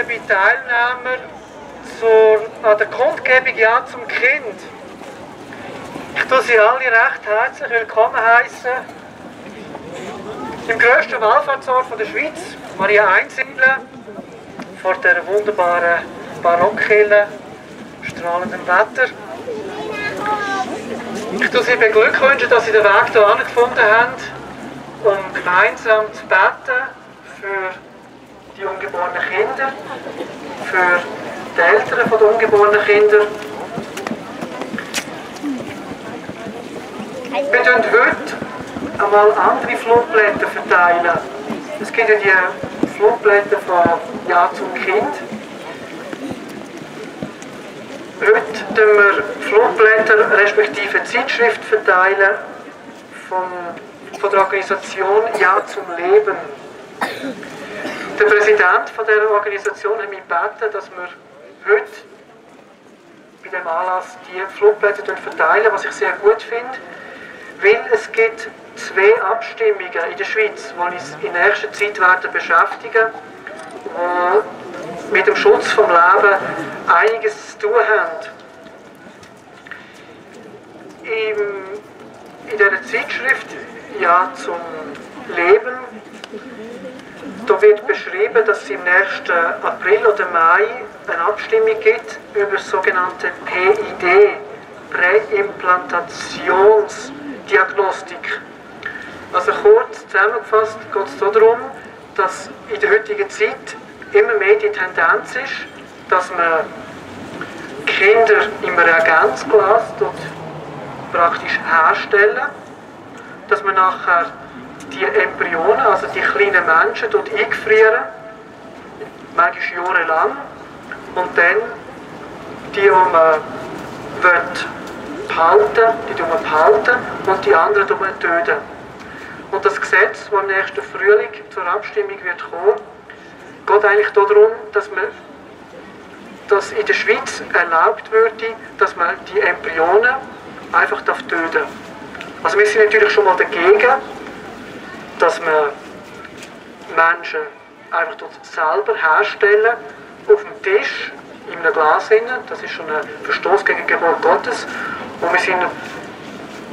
liebe Teilnehmer, an der Kundgebung Ja zum Kind. Ich tue Sie alle recht herzlich willkommen heißen im grössten Wallfahrtsort der Schweiz, Maria Einsiedeln, vor der wunderbaren Barockkirche, strahlendem Wetter. Ich tue Sie beglückwünschen, dass Sie den Weg hierher gefunden haben, um gemeinsam zu beten für die ungeborenen Kinder, für die Eltern der ungeborenen Kinder. Wir tun heute einmal andere Flugblätter verteilen. Es gibt ja die Flugblätter von Ja zum Kind. Heute tun wir Flugblätter respektive Zeitschrift verteilen von der Organisation Ja zum Leben. Der Präsident von dieser Organisation hat mich gebeten, dass wir heute bei diesem Anlass die Flugblätter verteilen, was ich sehr gut finde, weil es gibt 2 Abstimmungen in der Schweiz, die uns in nächster Zeit werden beschäftigen, die mit dem Schutz vom Leben einiges zu tun haben. In dieser Zeitschrift Ja zum Leben, da wird beschrieben, dass es im nächsten April oder Mai eine Abstimmung gibt über das sogenannte PID, Präimplantationsdiagnostik. Also kurz zusammengefasst geht es darum, dass in der heutigen Zeit immer mehr die Tendenz ist, dass man Kinder im Reagenzglas praktisch herstellen, dass man nachher die Embryonen, also die kleinen Menschen, dort eingefrieren, manchmal jahrelang, und dann die man behalten, und die anderen töten. Und das Gesetz, das im nächsten Frühling zur Abstimmung wird kommen, geht eigentlich darum, dass in der Schweiz erlaubt würde, dass man die Embryonen einfach töten darf. Also wir sind natürlich schon mal dagegen, dass man Menschen einfach selber herstellen, auf dem Tisch, in einem Glas hinein. Das ist schon ein Verstoß gegen die Gebot Gottes. Und wir sind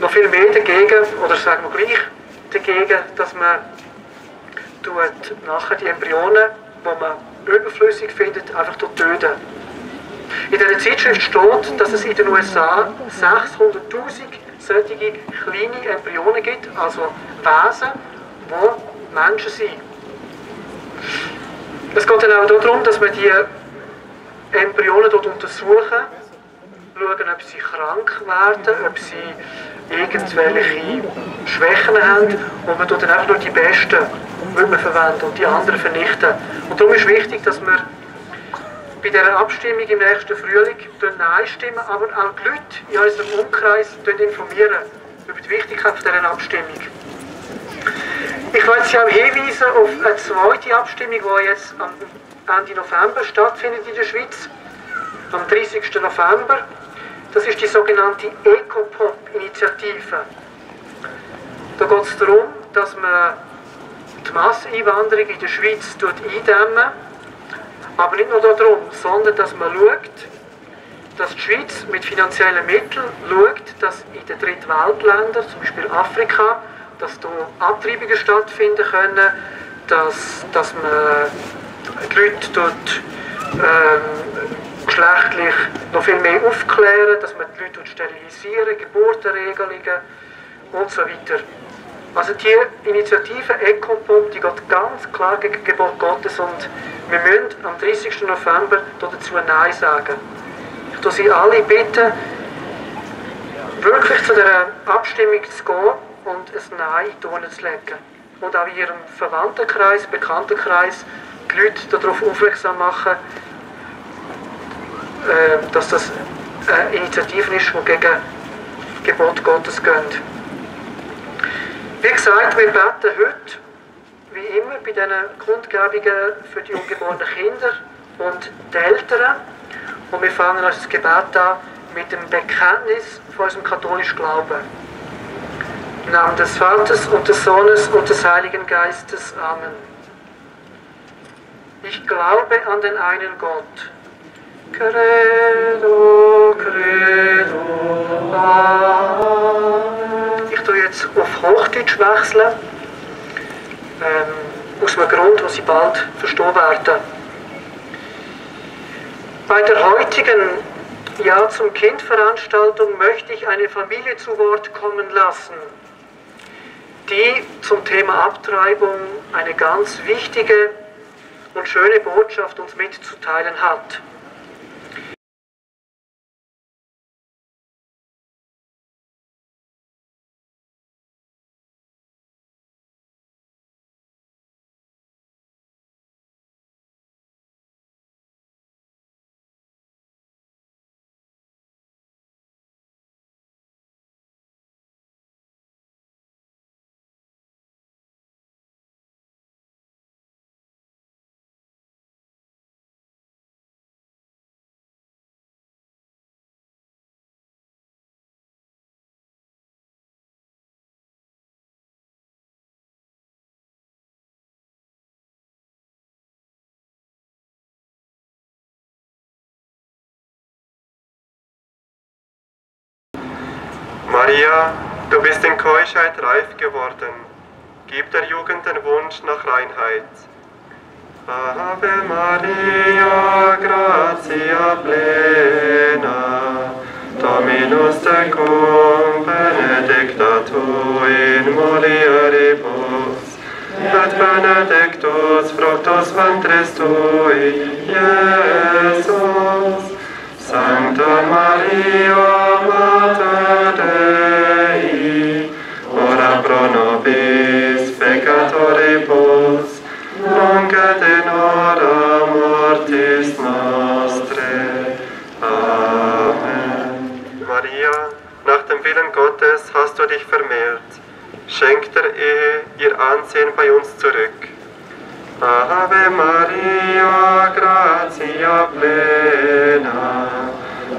noch viel mehr dagegen, oder sagen wir gleich dagegen, dass man nachher die Embryonen, die man überflüssig findet, einfach töten. In dieser Zeitschrift steht, dass es in den USA 600'000 solche kleine Embryonen gibt, also Wesen, die Menschen sind. Es geht dann auch darum, dass wir die Embryonen dort untersuchen, schauen, ob sie krank werden, ob sie irgendwelche Schwächen haben, und man dort dann einfach nur die besten verwenden und die anderen vernichten. Und darum ist wichtig, dass wir bei dieser Abstimmung im nächsten Frühling Nein stimmen, aber auch die Leute in unserem Umkreis informieren über die Wichtigkeit dieser Abstimmung. Ich möchte Sie auch hinweisen auf eine zweite Abstimmung, die jetzt am Ende November stattfindet in der Schweiz, am 30. November. Das ist die sogenannte Ecopop-Initiative. Da geht es darum, dass man die Masseneinwanderung in der Schweiz eindämmen, aber nicht nur darum, sondern dass man schaut, dass die Schweiz mit finanziellen Mitteln schaut, dass in den Drittweltländern, zum Beispiel Afrika, dass da Abtreibungen stattfinden können, dass man die Leute dort geschlechtlich noch viel mehr aufklären, dass man die Leute dort sterilisieren, Geburtenregelungen und so weiter. Also die Initiative Ecopop, die geht ganz klar gegen das Gebot Gottes, und wir müssen am 30. November dazu Nein sagen. Ich bitte Sie alle bitten, wirklich zu dieser Abstimmung zu gehen und ein Nein in die Urne zu legen. Und auch in Ihrem Verwandtenkreis, Bekanntenkreis die Leute darauf aufmerksam machen, dass das eine Initiative ist, die gegen das Gebot Gottes geht. Wie gesagt, wir beten heute, wie immer, bei diesen Kundgebungen für die ungeborenen Kinder und die Eltern. Und wir fangen unser Gebet an mit dem Bekenntnis von unserem katholischen Glauben. Im Namen des Vaters und des Sohnes und des Heiligen Geistes. Amen. Ich glaube an den einen Gott. Credo, credo, Amen. Ich tue jetzt auf Hochdeutsch wechseln, aus einem Grund, den Sie bald verstehen werden. Bei der heutigen Ja zum Kind-Veranstaltung möchte ich eine Familie zu Wort kommen lassen, die zum Thema Abtreibung eine ganz wichtige und schöne Botschaft uns mitzuteilen hat. Maria, du bist in Keuschheit reif geworden. Gib der Jugend den Wunsch nach Reinheit. Ave Maria, gratia plena, Dominus tecum, benedicta tu in mulieribus, et benedictus fructus ventris tui, Iesus. Sancta Maria, Mater Dei, ora pro nobis peccatoribus, nunc et in hora mortis nostre. Amen. Maria, nach dem Willen Gottes hast du dich vermehrt. Schenk der Ehe ihr Ansehen bei uns zurück. Ave Maria, gratia plena,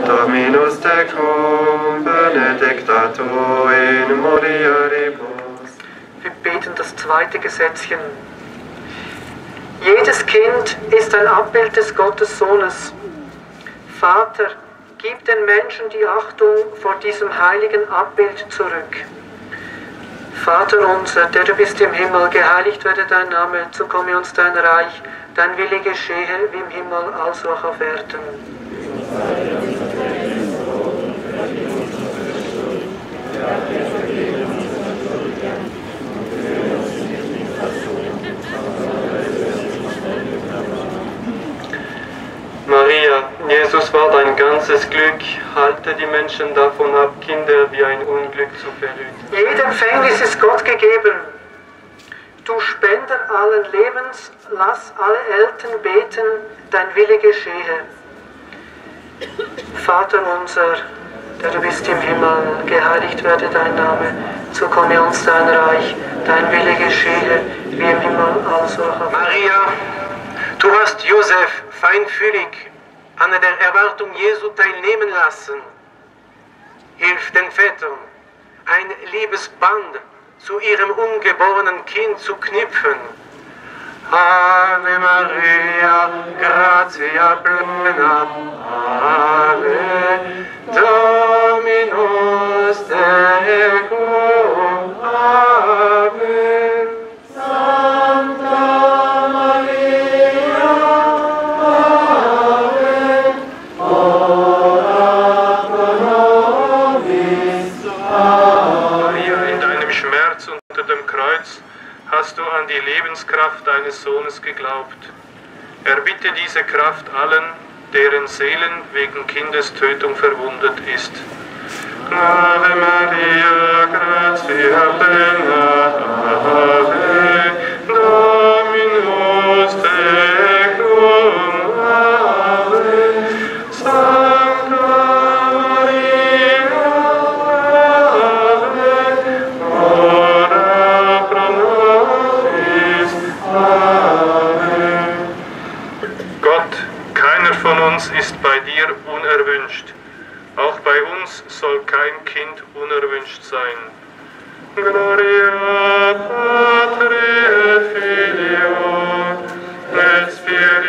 Dominus tecum, benedicta tu in mulieribus. Wir beten das zweite Gesetzchen. Jedes Kind ist ein Abbild des Gottessohnes. Vater, gib den Menschen die Achtung vor diesem heiligen Abbild zurück. Vater unser, der du bist im Himmel, geheiligt werde dein Name, zukomme uns dein Reich, dein Wille geschehe, wie im Himmel, als auch auf Erden. Maria, Jesus war dein ganzes Glück, halte die Menschen davon ab, Kinder wie ein Unglück zu verhüten. Jede Empfängnis ist Gott gegeben. Du Spender allen Lebens, lass alle Eltern beten, dein Wille geschehe. Vater unser, der du bist im Himmel, geheiligt werde dein Name, zukomme uns dein Reich, dein Wille geschehe, wie im Himmel, also auch auf Erden. Maria, du hast Josef feinfühlig an der Erwartung Jesu teilnehmen lassen. Hilf den Vätern, ein Liebesband zu ihrem ungeborenen Kind zu knüpfen. Ave Maria, gratia plena, Ave Dominus tecum, Ave Sancta Maria, Ave ora pro nobis, Maria, in deinem Schmerz unter dem Kreuz hast du an die Lebenskraft deines Sohnes geglaubt. Erbitte diese Kraft allen, deren Seelen wegen Kindestötung verwundet ist. Ave Maria, gratia plena, Ave Dominus tecum, Ave Sancta Maria, Ave ora pro nobis, Ave. Gott, keiner von uns ist bei dir unerwünscht. Auch bei uns soll kein Kind unerwünscht sein. Gloria Patri et Filio et Spiritus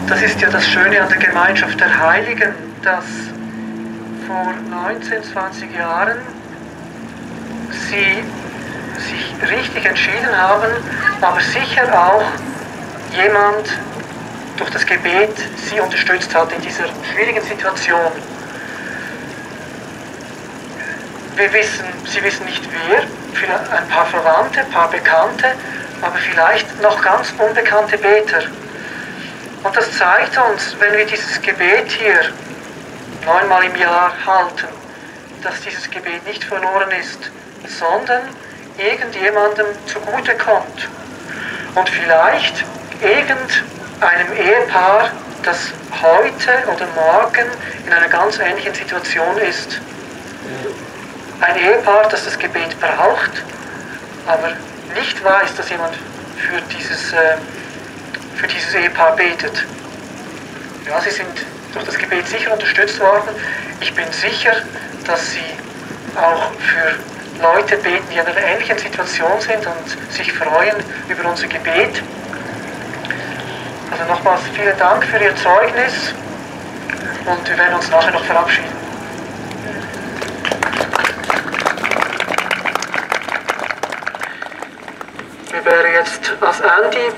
Das ist ja das Schöne an der Gemeinschaft der Heiligen, dass vor 19, 20 Jahren sie sich richtig entschieden haben, aber sicher auch jemand durch das Gebet sie unterstützt hat in dieser schwierigen Situation. Sie wissen nicht wer, vielleicht ein paar Verwandte, ein paar Bekannte, aber vielleicht noch ganz unbekannte Beter. Und das zeigt uns, wenn wir dieses Gebet hier 9-mal im Jahr halten, dass dieses Gebet nicht verloren ist, sondern irgendjemandem zugutekommt. Und vielleicht irgendeinem Ehepaar, das heute oder morgen in einer ganz ähnlichen Situation ist. Ein Ehepaar, das das Gebet braucht, aber nicht weiß, dass jemand für dieses Ehepaar betet. Ja, sie sind durch das Gebet sicher unterstützt worden. Ich bin sicher, dass sie auch für Leute beten, die in einer ähnlichen Situation sind und sich freuen über unser Gebet. Also nochmals vielen Dank für Ihr Zeugnis und wir werden uns nachher noch verabschieden. Wir wären jetzt ans Ende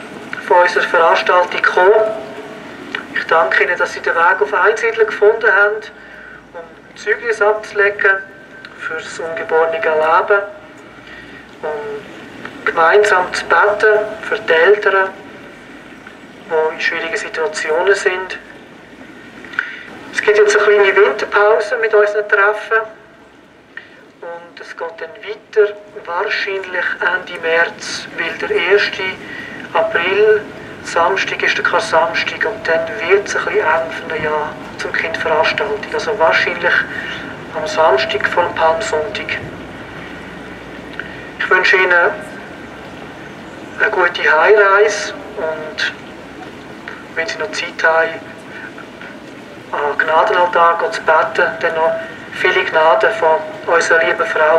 von unserer Veranstaltung gekommen. Ich danke Ihnen, dass Sie den Weg auf Einsiedler gefunden haben, um Zeugnis abzulegen für das ungeborene Leben, um gemeinsam zu beten für die Eltern, die in schwierigen Situationen sind. Es gibt jetzt eine kleine Winterpause mit unseren Treffen und es geht dann weiter, wahrscheinlich Ende März, weil der 1. April, Samstag ist der Kar-Samstag und dann wird es ein bisschen eng für ein Jahr zum Kindveranstaltung. Also wahrscheinlich am Samstag vor dem Palmsonntag. Ich wünsche Ihnen eine gute Heimreise und wenn Sie noch Zeit haben, am Gnadenaltar zu beten, dann noch viele Gnade von unserer lieben Frau.